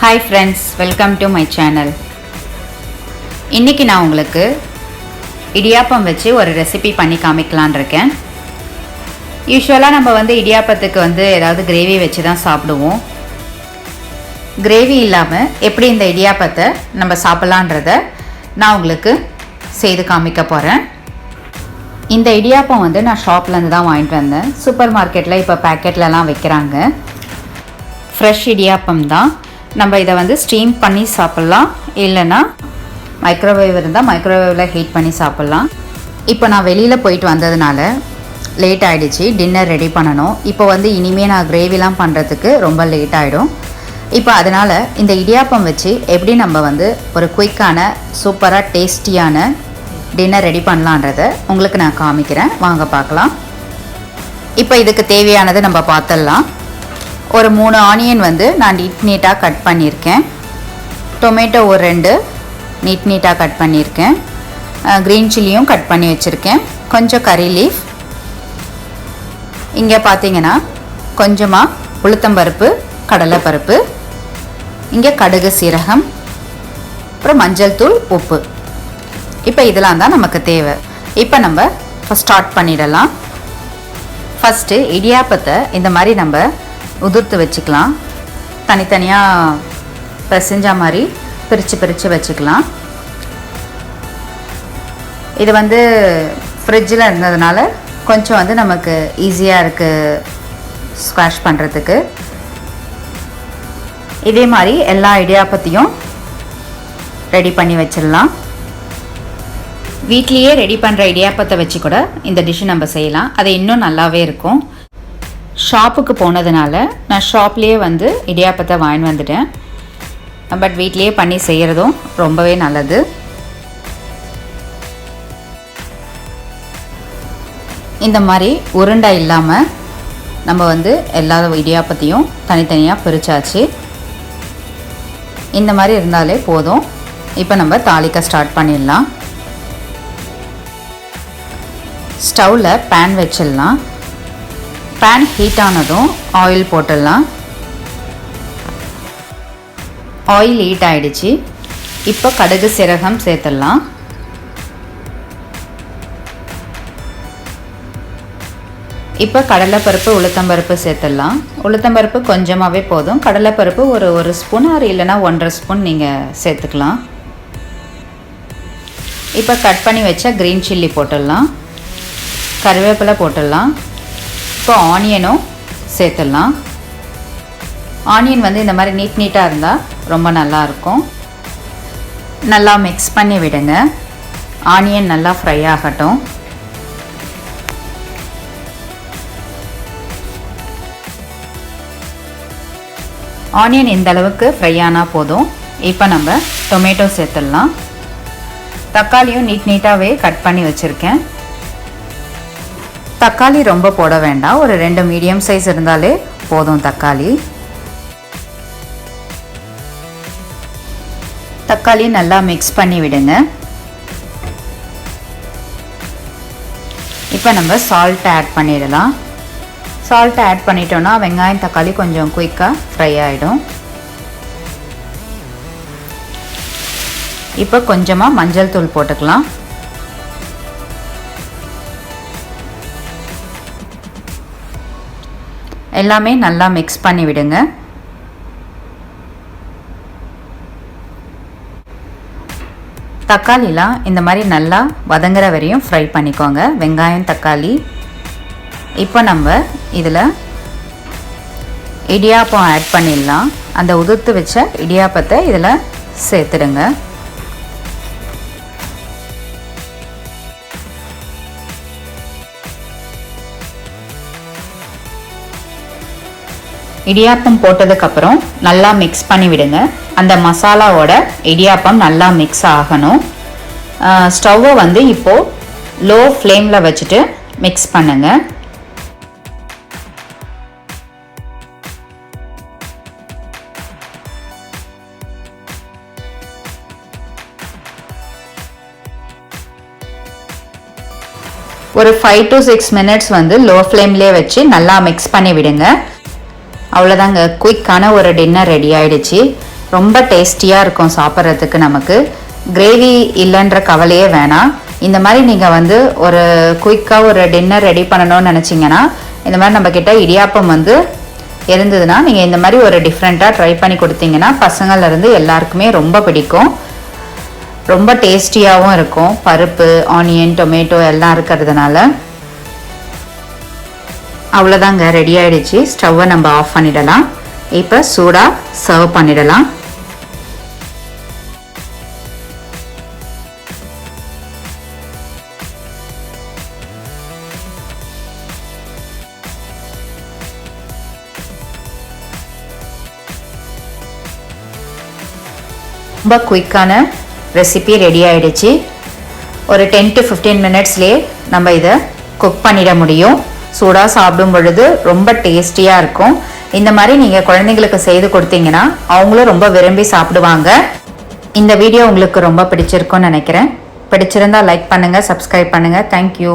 Hi friends, welcome to my channel. இன்னைக்கு நான் உங்களுக்கு இடியாப்பம் வச்சு ஒரு ரெசிபி பண்ணி காமிக்கலாம்னு இருக்கேன். யூசுவலா நம்ம இடியாப்பத்துக்கு ஏதாவது கிரேவி வச்சு தான் சாப்பிடுவோம். கிரேவி இல்லாம எப்படி இந்த இடியாப்பத்தை நம்ம சாப்பிடலாம்ன்றத நான் உங்களுக்கு செய்து காமிக்க போறேன். இந்த இடியாப்பம் நான் ஷாப்ல இருந்து தான் வாங்கிட்டு வந்தேன். சூப்பர் மார்க்கெட்ல இப்ப பாக்கெட்லலாம் விக்கிறாங்க. ஃப்ரெஷ் இடியாப்பம் தான். நம்ம இதை ஸ்டீம் பண்ணி சாப்பிடலாம், இல்லைன்னா மைக்ரோவேவ் இருந்தால் மைக்ரோவேவில் ஹீட் பண்ணி சாப்பிட்லாம். இப்போ நான் வெளியில் போயிட்டு வந்ததுனால லேட் ஆகிடுச்சு, டின்னர் ரெடி பண்ணணும். இப்போ இனிமேல் நான் கிரேவிலாம் பண்ணுறதுக்கு ரொம்ப லேட் ஆகிடும். இப்போ அதனால் இந்த இடியாப்பம் வச்சு எப்படி நம்ம ஒரு குயிக்கான சூப்பராக டேஸ்டியான டின்னர் ரெடி பண்ணலான்றதை உங்களுக்கு நான் காமிக்கிறேன். வாங்க பார்க்கலாம். இப்போ இதுக்கு தேவையானது நம்ம பார்த்துடலாம். ஒரு 3 ஆனியன் நான் நீட்டாக கட் பண்ணியிருக்கேன். டொமேட்டோ ஒரு 2 நீட்டாக கட் பண்ணியிருக்கேன். க்ரீன் சில்லியும் கட் பண்ணி வச்சுருக்கேன். கொஞ்சம் கறி லீஃப், இங்கே பார்த்தீங்கன்னா கொஞ்சமாக உளுத்தம்பருப்பு, கடலைப்பருப்பு, இங்கே கடுகு, சீரகம், அப்புறம் மஞ்சள் தூள், உப்பு. இப்போ இதெல்லாம் தான் நமக்கு தேவை. இப்போ நம்ம ஸ்டார்ட் பண்ணிடலாம். ஃபஸ்ட்டு இடியாப்பத்தை இந்த மாதிரி நம்ம உதிர்த்து வச்சுக்கலாம். தனித்தனியாக பிசைஞ்ச மாதிரி பிரித்து வச்சுக்கலாம். இது ஃப்ரிட்ஜில் இருந்ததுனால கொஞ்சம் நமக்கு ஈஸியாக இருக்குது ஸ்குவாஷ் பண்ணுறதுக்கு. இதே மாதிரி எல்லா இடியாப்பத்தையும் ரெடி பண்ணி வச்சிடலாம். வீட்லேயே ரெடி பண்ணுற இடியாப்பத்தை வச்சு கூட இந்த டிஷ்ஷு நம்ம செய்யலாம். அது இன்னும் நல்லாவே இருக்கும். ஷாப்புக்கு போனதுனால நான் ஷாப்லேயே இடியாப்பத்தை வாங்கி வந்துட்டேன். பட் வீட்லேயே பண்ணி செய்கிறதும் ரொம்பவே நல்லது. இந்த மாதிரி உருண்டை இல்லாமல் நம்ம எல்லா இடியாப்பத்தையும் தனித்தனியாக பிரித்தாச்சு. இந்த மாதிரி இருந்தாலே போதும். இப்போ நம்ம தாளிக்க ஸ்டார்ட் பண்ணிடலாம். ஸ்டவ்வில் பேன் வச்சிடலாம். பேன் ஹீட் ஆனதும் ஆயில் போட்டுடலாம். ஆயில் ஹீட் ஆகிடுச்சு. இப்போ கடுகு, சீரகம் சேர்த்துடலாம். இப்போ கடலைப்பருப்பு, உளுத்தம்பருப்பு சேர்த்துடலாம். உளுத்தம்பருப்பு கொஞ்சமாகவே போதும். கடலைப்பருப்பு ஒரு ஸ்பூன் இல்லைன்னா 1.5 ஸ்பூன் நீங்கள் சேர்த்துக்கலாம். இப்போ கட் பண்ணி வச்ச க்ரீன் சில்லி போட்டுடலாம். கருவேப்பிலை போட்டுடலாம். இப்போ ஆனியனும் சேர்த்துடலாம். ஆனியன் இந்த மாதிரி நீட்டாக இருந்தால் ரொம்ப நல்லாயிருக்கும். நல்லா மிக்ஸ் பண்ணி விடுங்க. ஆனியன் நல்லா ஃப்ரை ஆகட்டும். ஆனியன் இந்த அளவுக்கு ஃப்ரை ஆனால் போதும். இப்போ நம்ம டொமேட்டோ சேர்த்துடலாம். தக்காளியும் நீட்டாகவே கட் பண்ணி வச்சுருக்கேன். தக்காளி ரொம்ப போட வேண்டாம், ஒரு 2 மீடியம் சைஸ் இருந்தாலே போதும். தக்காளி நல்லா மிக்ஸ் பண்ணி விடுங்க. இப்போ நம்ம சால்ட் ஆட் பண்ணிடலாம். சால்ட் ஆட் பண்ணிட்டோன்னா வெங்காயம், தக்காளி கொஞ்சம் குயிக்காக ஃப்ரை ஆகிடும். இப்போ கொஞ்சமாக மஞ்சள் தூள் போட்டுக்கலாம். எல்லாமே நல்லா மிக்ஸ் பண்ணி விடுங்க. தக்காளிலாம் இந்த மாதிரி நல்லா வதங்குற வரையும் ஃப்ரை பண்ணிக்கோங்க, வெங்காயம், தக்காளி. இப்போ நம்ம இதில் இடியாப்பம் ஆட் பண்ணிடலாம். அந்த உதிர்த்து வச்ச இடியாப்பத்தை இதில் சேர்த்துடுங்க. இடியாப்பம் போட்டதுக்கப்புறம் நல்லா மிக்ஸ் பண்ணி விடுங்க. அந்த மசாலாவோட இடியாப்பம் நல்லா மிக்ஸ் ஆகணும். ஸ்டவ்வை இப்போது லோ ஃப்ளேமில் வச்சுட்டு மிக்ஸ் பண்ணுங்க. ஒரு 5 to 6 minutes லோ ஃப்ளேம்லேயே வச்சு நல்லா மிக்ஸ் பண்ணி விடுங்க. அவ்வளோதாங்க, குயிக்கான ஒரு டின்னர் ரெடி ஆகிடுச்சு. ரொம்ப டேஸ்டியாக இருக்கும் சாப்பிட்றதுக்கு. நமக்கு கிரேவி இல்லைன்ற கவலையே வேணாம். இந்த மாதிரி நீங்கள் வந்து ஒரு குயிக்காக ஒரு டின்னர் ரெடி பண்ணணும்னு நினச்சிங்கன்னா இந்த மாதிரி நம்மக்கிட்ட இடியாப்பம் வந்து இருந்ததுன்னா நீங்கள் இந்த மாதிரி ஒரு டிஃப்ரெண்ட்டாக ட்ரை பண்ணி கொடுத்தீங்கன்னா பசங்கள்லேருந்து எல்லாருக்குமே ரொம்ப பிடிக்கும். ரொம்ப டேஸ்டியாகவும் இருக்கும். பருப்பு, ஆனியன், டொமேட்டோ எல்லாம் இருக்கிறதுனால. அவ்வளோதாங்க, ரெடி ஆகிடுச்சு. ஸ்டவ்வை நம்ம ஆஃப் பண்ணிடலாம். இப்போ சூடாக சர்வ் பண்ணிடலாம். ரொம்ப குயிக்கான ரெசிபி ரெடி ஆகிடுச்சு. ஒரு 10 to 15 மினிட்ஸ்லேயே நம்ம இதை குக் பண்ணிட முடியும். சூடாக சாப்பிடும் பொழுது ரொம்ப டேஸ்டியாக இருக்கும். இந்த மாதிரி நீங்கள் குழந்தைங்களுக்கு செய்து கொடுத்தீங்கன்னா அவங்களும் ரொம்ப விரும்பி சாப்பிடுவாங்க. இந்த வீடியோ உங்களுக்கு ரொம்ப பிடிச்சிருக்கும்னு நினைக்கிறேன். பிடிச்சிருந்தால் லைக் பண்ணுங்கள், சப்ஸ்கிரைப் பண்ணுங்கள். தேங்க்யூ.